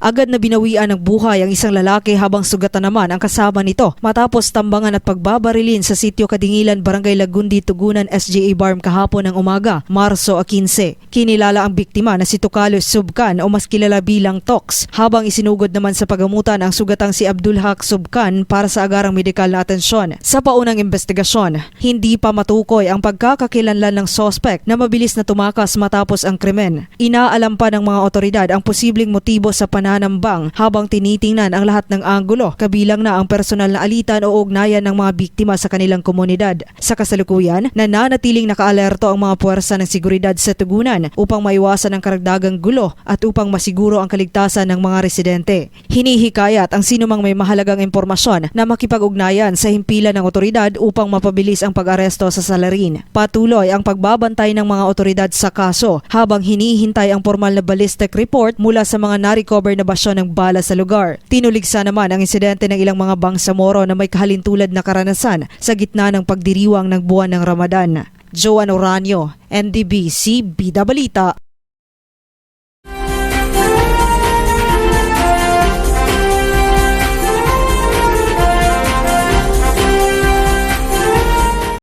Agad na binawian ng buhay ang isang lalaki habang sugatan naman ang kasama nito matapos tambangan at pagbabarilin sa sitio Kadingilan, Barangay Lagundi, Tugunan, SGA Barm kahapon ng umaga, Marso 15. Kinilala ang biktima na si Tukalos Subkan o mas kilala bilang Tox, habang isinugod naman sa pagamutan ang sugatang si Abdul Haq Subkan para sa agarang medikal na atensyon. Sa paunang investigasyon, hindi pa matukoy ang pagkakakilanlan ng sospek na mabilis na tumakas matapos ang krimen. Inaalam pa ng mga otoridad ang posibleng motibo sa pananambang habang tinitingnan ang lahat ng anggulo, kabilang na ang personal na alitan o ugnayan ng mga biktima sa kanilang komunidad. Sa kasalukuyan, nananatiling nakaalerto ang mga puwersa ng seguridad sa Tugunan upang maiwasan ang karagdagang gulo at upang masiguro ang kaligtasan ng mga residente. Hinihikayat ang sinumang may mahalagang impormasyon na makipag-ugnayan sa himpilan ng otoridad upang mapabilis ang pag-aresto sa salarin. Patuloy ang pagbabantay ng mga otoridad sa kaso habang hinihintay ang formal na ballistic report mula sa mga na-recover na basyon ng bala sa lugar. Tinuligsa naman ang insidente ng ilang mga bangsamoro na may kahalintulad na karanasan sa gitna ng pagdiriwang ng buwan ng Ramadan. Joan Oranio, NDBC, Bida Balita.